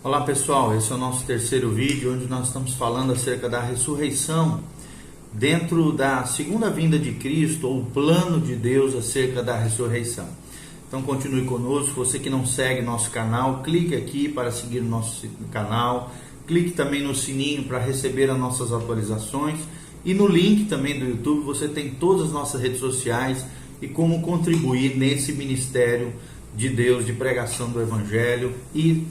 Olá pessoal, esse é o nosso terceiro vídeo onde nós estamos falando acerca da ressurreição dentro da segunda vinda de Cristo, ou o plano de Deus acerca da ressurreição. Então continue conosco. Você que não segue nosso canal, clique aqui para seguir o nosso canal, clique também no sininho para receber as nossas atualizações, e no link também do YouTube você tem todas as nossas redes sociais e como contribuir nesse ministério de Deus, de pregação do Evangelho e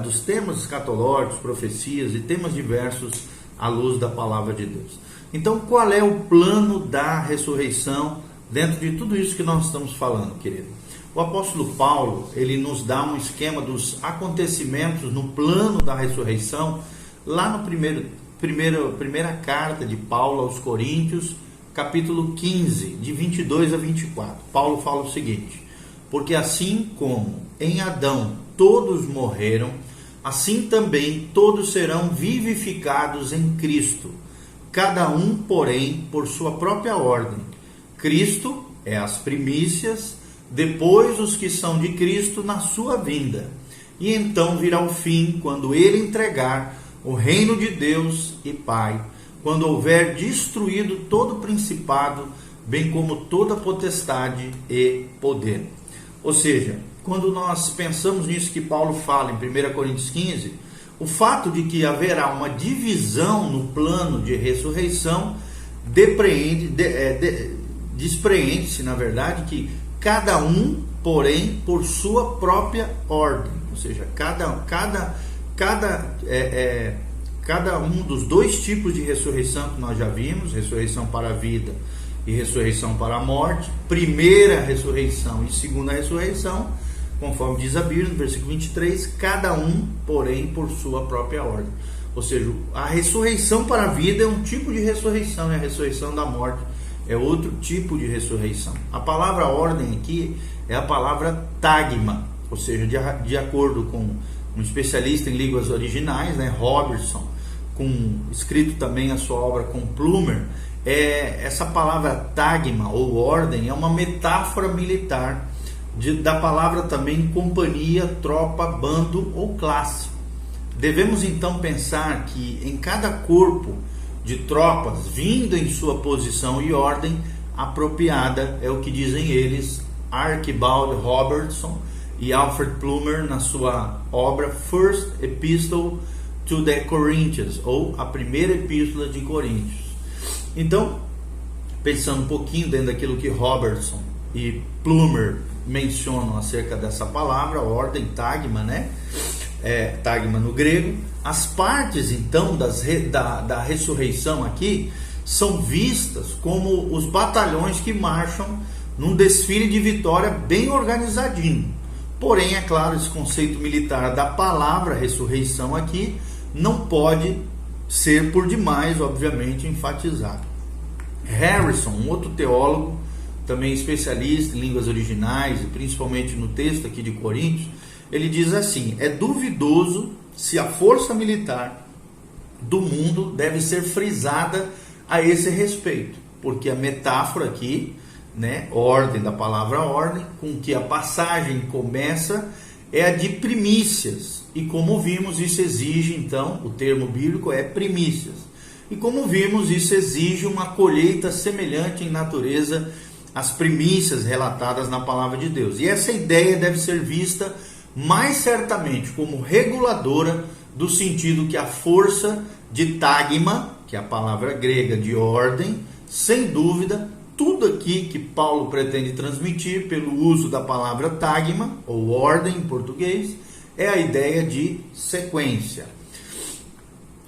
dos temas escatológicos, profecias e temas diversos à luz da palavra de Deus. Então, qual é o plano da ressurreição dentro de tudo isso que nós estamos falando, querido? O apóstolo Paulo, ele nos dá um esquema dos acontecimentos no plano da ressurreição, lá no primeira carta de Paulo aos Coríntios, capítulo 15, de 22 a 24. Paulo fala o seguinte: porque assim como em Adão todos morreram, assim também todos serão vivificados em Cristo, cada um, porém, por sua própria ordem. Cristo é as primícias, depois os que são de Cristo na sua vinda. E então virá o fim, quando ele entregar o reino de Deus e Pai, quando houver destruído todo principado, bem como toda potestade e poder. Ou seja, quando nós pensamos nisso que Paulo fala em 1 Coríntios 15, o fato de que haverá uma divisão no plano de ressurreição despreende-se, na verdade, que cada um, porém, por sua própria ordem. Ou seja, cada um dos dois tipos de ressurreição que nós já vimos, ressurreição para a vida e ressurreição para a morte, primeira ressurreição e segunda ressurreição, conforme diz a Bíblia no versículo 23, cada um, porém, por sua própria ordem. Ou seja, a ressurreição para a vida é um tipo de ressurreição, e a ressurreição da morte é outro tipo de ressurreição. A palavra ordem aqui é a palavra tagma, ou seja, de acordo com um especialista em línguas originais, Robertson, escrito também a sua obra com Plumer, essa palavra tagma ou ordem é uma metáfora militar da palavra também companhia, tropa, bando ou classe. Devemos então pensar que em cada corpo de tropas, vindo em sua posição e ordem apropriada, é o que dizem eles, Archibald Robertson e Alfred Plumer na sua obra First Epistle to the Corinthians, ou a primeira epístola de Coríntios. Então, pensando um pouquinho dentro daquilo que Robertson e Plumer mencionam acerca dessa palavra, ordem, tagma, tagma no grego, as partes então da ressurreição aqui são vistas como os batalhões que marcham num desfile de vitória bem organizadinho. Porém, é claro, esse conceito militar da palavra ressurreição aqui não pode ser por demais, obviamente, enfatizado. Harrison, um outro teólogo, também especialista em línguas originais, e principalmente no texto aqui de Coríntios, ele diz assim: é duvidoso se a força militar do mundo deve ser frisada a esse respeito, porque a metáfora aqui, ordem, da palavra ordem, com que a passagem começa, é a de primícias, e como vimos, isso exige, então, o termo bíblico é primícias, e como vimos, isso exige uma colheita semelhante em natureza às primícias relatadas na palavra de Deus. E essa ideia deve ser vista mais certamente como reguladora do sentido que a força de tagma, que é a palavra grega de ordem, sem dúvida, tudo aqui que Paulo pretende transmitir pelo uso da palavra tagma, ou ordem em português, é a ideia de sequência.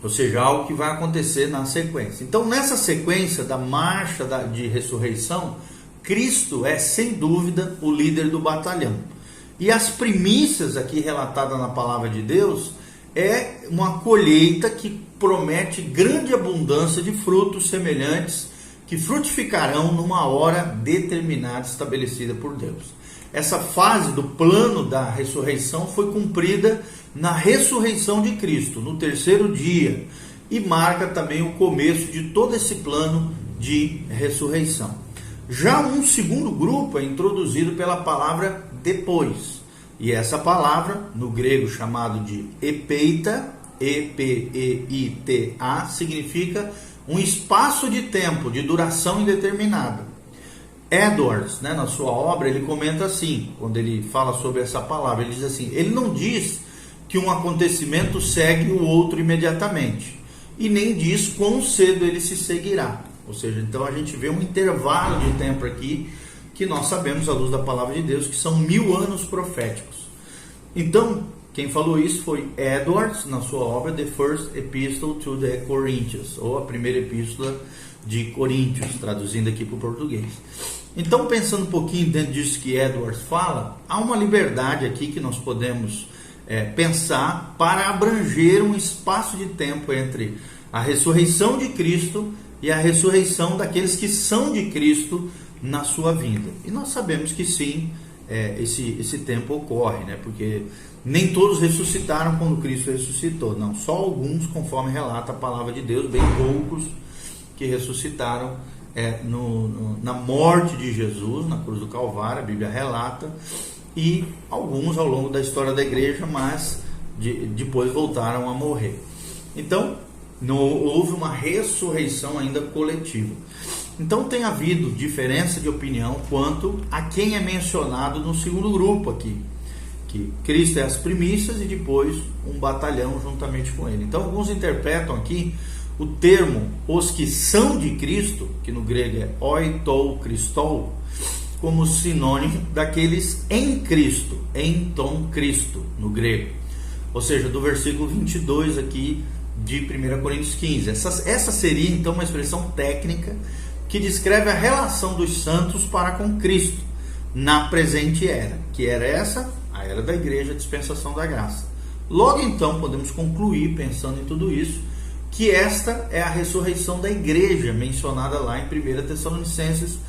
Ou seja, algo que vai acontecer na sequência. Então, nessa sequência da marcha de ressurreição, Cristo é, sem dúvida, o líder do batalhão. E as primícias aqui relatadas na palavra de Deus é uma colheita que promete grande abundância de frutos semelhantes que frutificarão numa hora determinada, estabelecida por Deus. Essa fase do plano da ressurreição foi cumprida na ressurreição de Cristo, no terceiro dia, e marca também o começo de todo esse plano de ressurreição. Já um segundo grupo é introduzido pela palavra depois. E essa palavra, no grego chamado de epeita, E-P-E-I-T-A, significa um espaço de tempo, de duração indeterminada. Edwards, na sua obra, ele comenta assim, quando ele fala sobre essa palavra, ele diz assim, ele não diz que um acontecimento segue o outro imediatamente, e nem diz quão cedo ele se seguirá. Ou seja, então a gente vê um intervalo de tempo aqui, que nós sabemos, à luz da palavra de Deus, que são 1000 anos proféticos. Então, quem falou isso foi Edwards, na sua obra The First Epistle to the Corinthians, ou a primeira epístola de Coríntios, traduzindo aqui para o português. Então, pensando um pouquinho dentro disso que Edwards fala, há uma liberdade aqui que nós podemos pensar para abranger um espaço de tempo entre a ressurreição de Cristo e a ressurreição daqueles que são de Cristo na sua vinda. E nós sabemos que sim, esse tempo ocorre, porque nem todos ressuscitaram quando Cristo ressuscitou, não, só alguns, conforme relata a palavra de Deus, bem poucos que ressuscitaram na morte de Jesus, na cruz do Calvário, a Bíblia relata, e alguns ao longo da história da igreja, mas depois voltaram a morrer. Então, não houve uma ressurreição ainda coletiva. Então tem havido diferença de opinião quanto a quem é mencionado no segundo grupo aqui, que Cristo é as primícias e depois um batalhão juntamente com ele. Então alguns interpretam aqui o termo os que são de Cristo, que no grego é oitou Christou, como sinônimo daqueles em Cristo, em tom Cristo, no grego. Ou seja, do versículo 22 aqui de 1 Coríntios 15. Essa seria então uma expressão técnica que descreve a relação dos santos para com Cristo na presente era, que era essa, a era da igreja, a dispensação da graça. Logo então podemos concluir, pensando em tudo isso, que esta é a ressurreição da igreja mencionada lá em 1 Tessalonicenses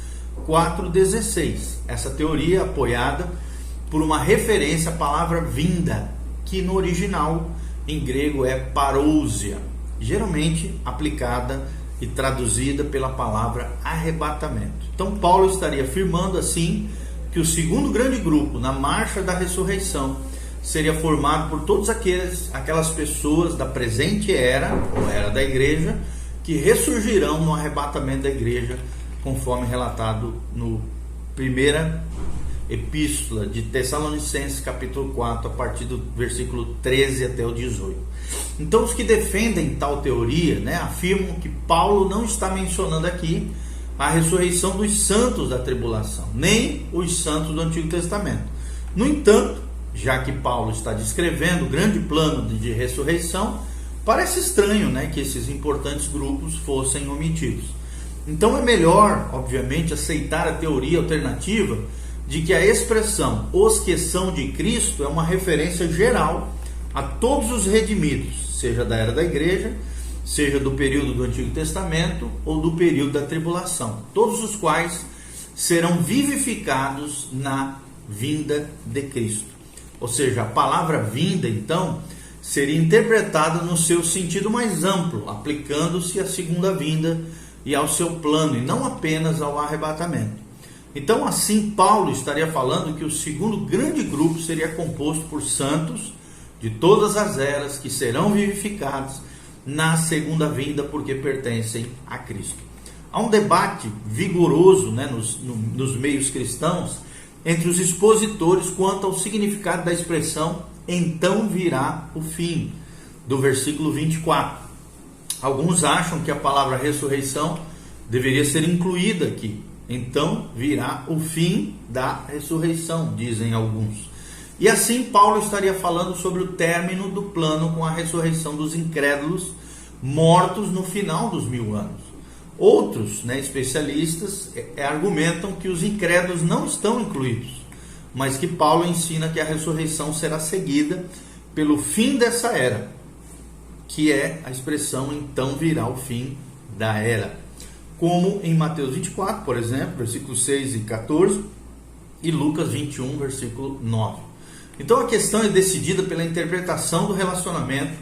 4,16. Essa teoria é apoiada por uma referência à palavra vinda, que no original em grego é parousia, geralmente aplicada e traduzida pela palavra arrebatamento. Então Paulo estaria afirmando assim que o segundo grande grupo na marcha da ressurreição seria formado por todas aquelas pessoas da presente era, ou era da igreja, que ressurgirão no arrebatamento da igreja, conforme relatado no primeira epístola de Tessalonicenses, capítulo 4, a partir do versículo 13 até o 18. Então os que defendem tal teoria, afirmam que Paulo não está mencionando aqui a ressurreição dos santos da tribulação, nem os santos do Antigo Testamento. No entanto, já que Paulo está descrevendo o grande plano de ressurreição, parece estranho que esses importantes grupos fossem omitidos. Então é melhor, obviamente, aceitar a teoria alternativa de que a expressão os que são de Cristo é uma referência geral a todos os redimidos, seja da era da igreja, seja do período do Antigo Testamento ou do período da tribulação, todos os quais serão vivificados na vinda de Cristo. Ou seja, a palavra vinda, então, seria interpretada no seu sentido mais amplo, aplicando-se à segunda vinda e ao seu plano, e não apenas ao arrebatamento. Então, assim, Paulo estaria falando que o segundo grande grupo seria composto por santos de todas as eras que serão vivificados na segunda vinda porque pertencem a Cristo. Há um debate vigoroso nos meios cristãos entre os expositores quanto ao significado da expressão então virá o fim, do versículo 24. Alguns acham que a palavra ressurreição deveria ser incluída aqui. Então virá o fim da ressurreição, dizem alguns. E assim Paulo estaria falando sobre o término do plano com a ressurreição dos incrédulos mortos no final dos 1000 anos. Outros, especialistas, argumentam que os incrédulos não estão incluídos, mas que Paulo ensina que a ressurreição será seguida pelo fim dessa era, que é a expressão então virá o fim da era, como em Mateus 24, por exemplo, versículos 6 e 14, e Lucas 21, versículo 9. Então a questão é decidida pela interpretação do relacionamento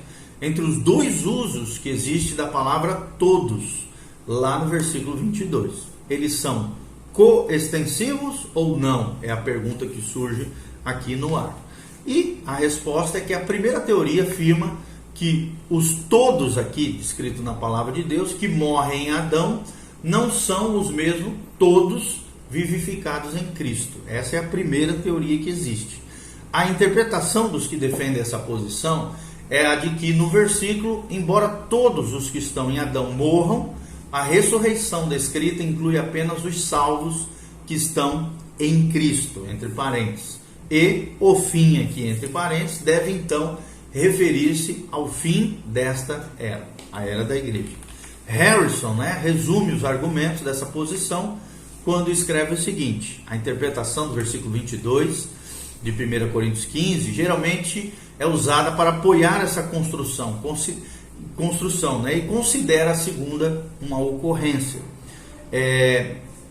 entre os dois usos que existe da palavra todos, lá no versículo 22. Eles são coextensivos ou não? É a pergunta que surge aqui no ar. E a resposta é que a primeira teoria afirma que os todos aqui, descrito na palavra de Deus, que morrem em Adão, não são os mesmos todos vivificados em Cristo. Essa é a primeira teoria que existe. A interpretação dos que defendem essa posição é a de que no versículo, embora todos os que estão em Adão morram, a ressurreição descrita inclui apenas os salvos que estão em Cristo, entre parênteses. E o fim aqui, entre parênteses, deve então referir-se ao fim desta era, a era da igreja. Harrison, resume os argumentos dessa posição quando escreve o seguinte: a interpretação do versículo 22 de 1 Coríntios 15 geralmente é usada para apoiar essa construção, e considera a segunda uma ocorrência.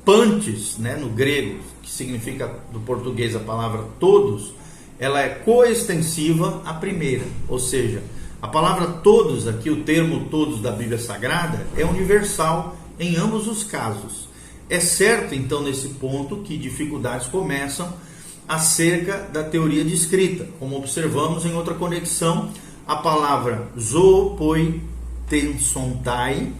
Pantes, no grego, que significa do português a palavra todos, ela é coextensiva à primeira, ou seja, a palavra todos aqui, o termo todos da Bíblia Sagrada, é universal em ambos os casos. É certo, então, nesse ponto, que dificuldades começam acerca da teoria descrita. Como observamos em outra conexão, a palavra zoopoitensontai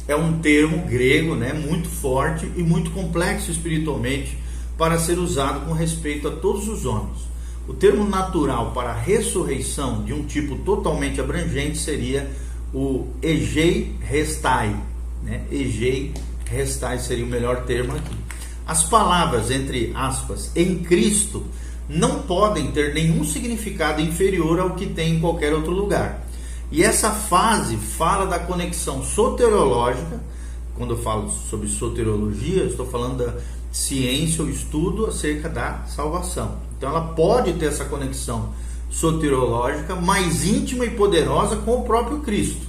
é um termo grego, muito forte e muito complexo espiritualmente para ser usado com respeito a todos os homens. O termo natural para a ressurreição de um tipo totalmente abrangente seria o egei restai. Egei restai seria o melhor termo aqui. As palavras, entre aspas, em Cristo, não podem ter nenhum significado inferior ao que tem em qualquer outro lugar. E essa fase fala da conexão soteriológica. Quando eu falo sobre soteriologia, eu estou falando da ciência ou estudo acerca da salvação. Então ela pode ter essa conexão soteriológica mais íntima e poderosa com o próprio Cristo.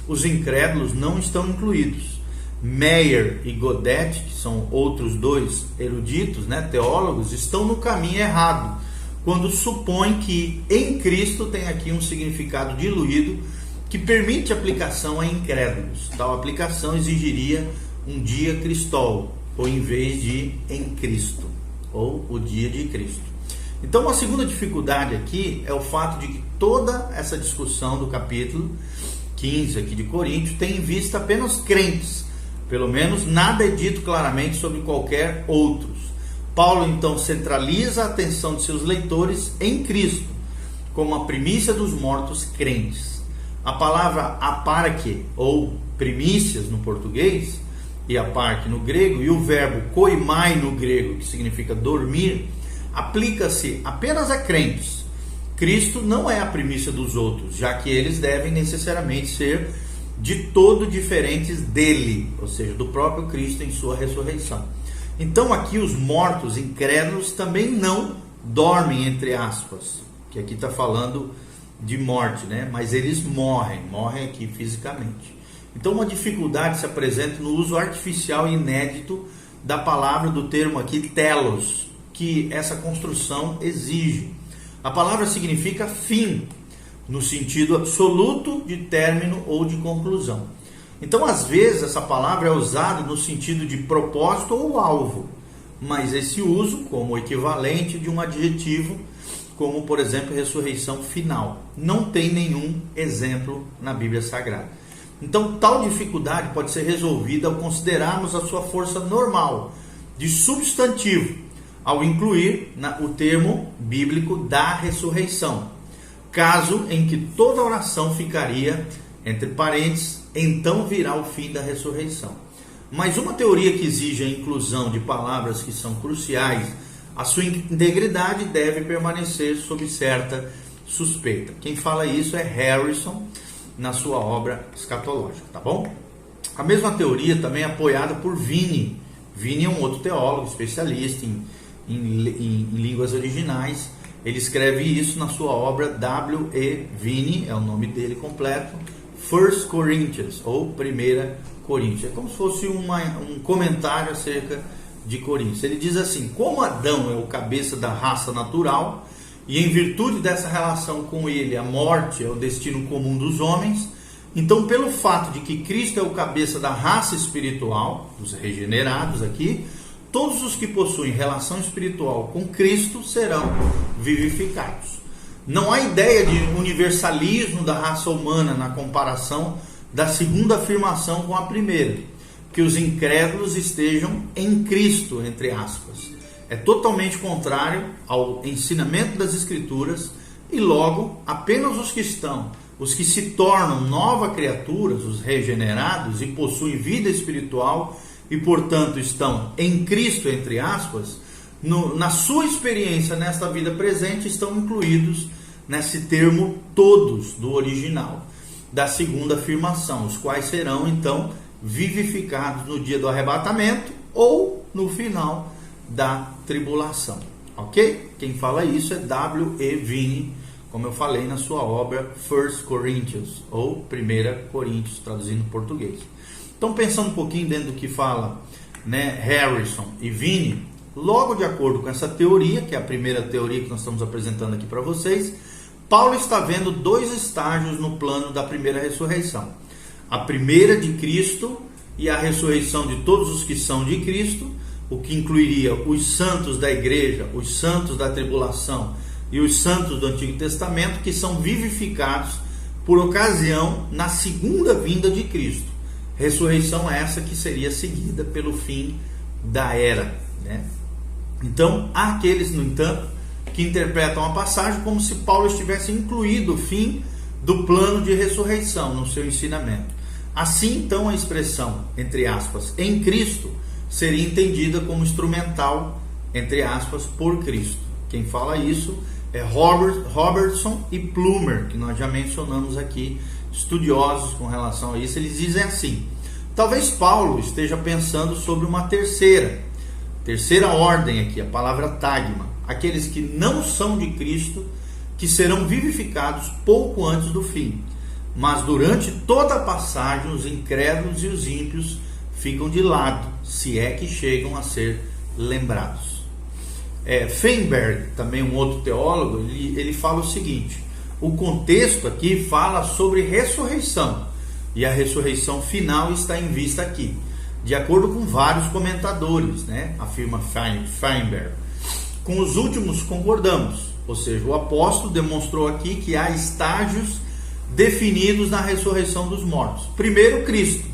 Os incrédulos não estão incluídos. Meyer e Godet, que são outros dois eruditos, teólogos, estão no caminho errado quando supõem que em Cristo tem aqui um significado diluído que permite aplicação a incrédulos. Tal aplicação exigiria um dia cristol, ou em vez de em Cristo, ou o dia de Cristo. Então, a segunda dificuldade aqui é o fato de que toda essa discussão do capítulo 15 aqui de Coríntios tem em vista apenas crentes. Pelo menos nada é dito claramente sobre qualquer outros. Paulo então centraliza a atenção de seus leitores em Cristo, como a primícia dos mortos crentes. A palavra aparque, ou primícias no português, e aparque no grego, e o verbo koimai no grego, que significa dormir, aplica-se apenas a crentes. Cristo não é a primícia dos outros, já que eles devem necessariamente ser de todo diferentes dele, ou seja, do próprio Cristo em sua ressurreição. Então aqui os mortos incrédulos também não dormem, entre aspas, que aqui está falando de morte, mas eles morrem aqui fisicamente. Então uma dificuldade se apresenta no uso artificial e inédito da palavra, do termo aqui telos, que essa construção exige. A palavra significa fim, no sentido absoluto de término ou de conclusão. Então, às vezes, essa palavra é usada no sentido de propósito ou alvo, mas esse uso como equivalente de um adjetivo, como, por exemplo, ressurreição final. Não tem nenhum exemplo na Bíblia Sagrada. Então, tal dificuldade pode ser resolvida ao considerarmos a sua força normal de substantivo, ao incluir o termo bíblico da ressurreição. Caso em que toda oração ficaria, entre parênteses, então virá o fim da ressurreição. Mas uma teoria que exige a inclusão de palavras que são cruciais, a sua integridade deve permanecer sob certa suspeita. Quem fala isso é Harrison, na sua obra escatológica, tá bom? A mesma teoria também é apoiada por Vini. Vini é um outro teólogo, especialista em línguas originais. Ele escreve isso na sua obra W.E. Vini, é o nome dele completo, 1 Corinthians, ou 1 Coríntios. É como se fosse um comentário acerca de Coríntios. Ele diz assim: como Adão é o cabeça da raça natural, e em virtude dessa relação com ele, a morte é o destino comum dos homens, então pelo fato de que Cristo é o cabeça da raça espiritual, dos regenerados aqui, todos os que possuem relação espiritual com Cristo serão vivificados. Não há ideia de universalismo da raça humana na comparação da segunda afirmação com a primeira, que os incrédulos estejam em Cristo, entre aspas. É totalmente contrário ao ensinamento das Escrituras e logo apenas os que se tornam nova criaturas, os regenerados e possuem vida espiritual e portanto estão em Cristo, entre aspas, na sua experiência nesta vida presente estão incluídos nesse termo todos do original, da segunda afirmação, os quais serão então vivificados no dia do arrebatamento ou no final da tribulação, ok? Quem fala isso é W.E. Vine, como eu falei na sua obra 1 Coríntios, ou 1 Coríntios, traduzindo em português. Então, pensando um pouquinho dentro do que fala, né, Harrison e Vine, logo de acordo com essa teoria, que é a primeira teoria que nós estamos apresentando aqui para vocês, Paulo está vendo dois estágios no plano da primeira ressurreição. A primeira de Cristo e a ressurreição de todos os que são de Cristo, o que incluiria os santos da igreja, os santos da tribulação e os santos do Antigo Testamento, que são vivificados por ocasião na segunda vinda de Cristo. Ressurreição essa que seria seguida pelo fim da era, né? Então, há aqueles, no entanto, que interpretam a passagem como se Paulo estivesse incluído o fim do plano de ressurreição no seu ensinamento. Assim, então, a expressão, entre aspas, em Cristo, seria entendida como instrumental, entre aspas, por Cristo. Quem fala isso é Robertson e Plumer, que nós já mencionamos aqui, estudiosos com relação a isso. Eles dizem assim: talvez Paulo esteja pensando sobre uma terceira ordem aqui, a palavra tagma, aqueles que não são de Cristo, que serão vivificados pouco antes do fim, mas durante toda a passagem os incrédulos e os ímpios ficam de lado, se é que chegam a ser lembrados. Feinberg, também um outro teólogo, ele fala o seguinte: o contexto aqui fala sobre ressurreição, e a ressurreição final está em vista aqui, de acordo com vários comentadores, né? Afirma Feinberg. Com os últimos concordamos, ou seja, o apóstolo demonstrou aqui que há estágios definidos na ressurreição dos mortos. Primeiro, Cristo,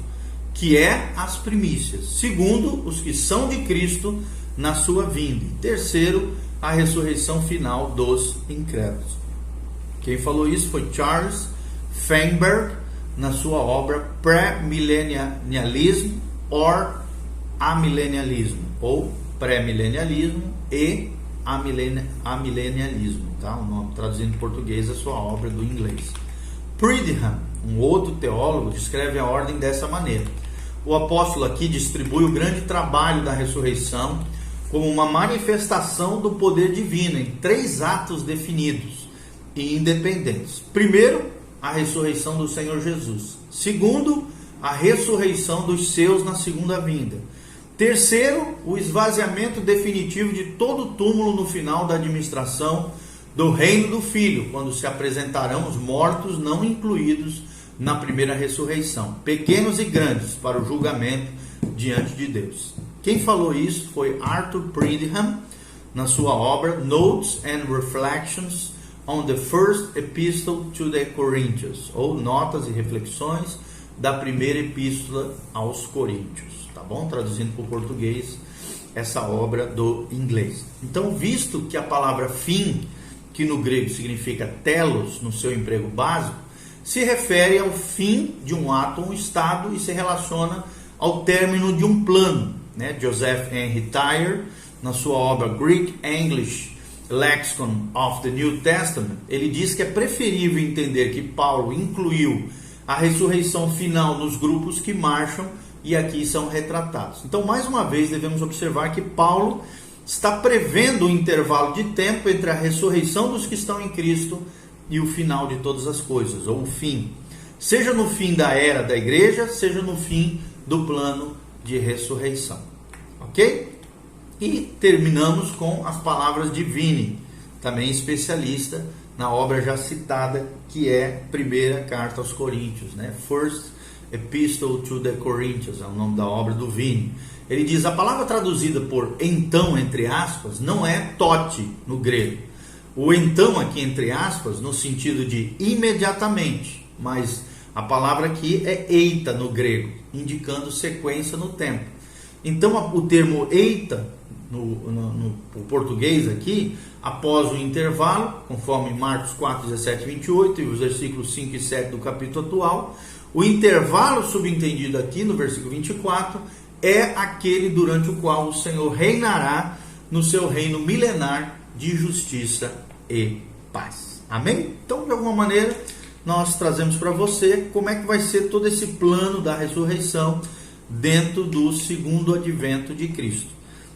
que é as primícias. Segundo, os que são de Cristo na sua vinda. Terceiro, a ressurreição final dos incrédulos. Quem falou isso foi Charles Feinberg, na sua obra Pré-milenialismo or Amilenialismo, ou Pré-milenialismo e Amilenialismo, tá? O nome, traduzindo em português, a sua obra do inglês. Pridham, um outro teólogo, descreve a ordem dessa maneira: o apóstolo aqui distribui o grande trabalho da ressurreição como uma manifestação do poder divino em 3 atos definidos e independentes. Primeiro, a ressurreição do Senhor Jesus. Segundo, a ressurreição dos seus na segunda vinda. Terceiro, o esvaziamento definitivo de todo o túmulo no final da administração do reino do Filho, quando se apresentarão os mortos não incluídos na primeira ressurreição, pequenos e grandes, para o julgamento diante de Deus. Quem falou isso foi Arthur Pridham, na sua obra Notes and Reflections on the First Epistle to the Corinthians, ou Notas e Reflexões da primeira epístola aos Coríntios, tá bom? Traduzindo para o português essa obra do inglês. Então, visto que a palavra fim, que no grego significa telos, no seu emprego básico, se refere ao fim de um ato ou um estado e se relaciona ao término de um plano, né? Joseph Henry Tyre, na sua obra Greek English Lexicon of the New Testament, ele diz que é preferível entender que Paulo incluiu a ressurreição final nos grupos que marcham e aqui são retratados. Então, mais uma vez, devemos observar que Paulo está prevendo o intervalo de tempo entre a ressurreição dos que estão em Cristo e o final de todas as coisas, ou o fim. Seja no fim da era da igreja, seja no fim do plano de ressurreição. Ok? E terminamos com as palavras de Vine, também especialista na obra já citada, que é Primeira Carta aos Coríntios, né? First Epistle to the Corinthians, é o nome da obra do Vine. Ele diz: a palavra traduzida por então, entre aspas, não é tote no grego, O então aqui entre aspas, no sentido de imediatamente, mas a palavra aqui é eita no grego, indicando sequência no tempo. Então o termo eita no português aqui, após o intervalo, conforme Marcos 4, 17 e 28 e os versículos 5 e 7 do capítulo atual, o intervalo subentendido aqui no versículo 24 é aquele durante o qual o Senhor reinará no seu reino milenar de justiça e paz. Amém? Então, de alguma maneira, nós trazemos para você como é que vai ser todo esse plano da ressurreição dentro do segundo advento de Cristo.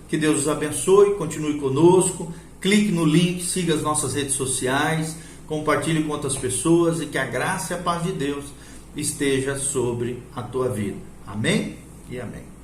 Que Deus os abençoe, continue conosco, clique no link, siga as nossas redes sociais, compartilhe com outras pessoas e que a graça e a paz de Deus esteja sobre a tua vida. Amém e amém.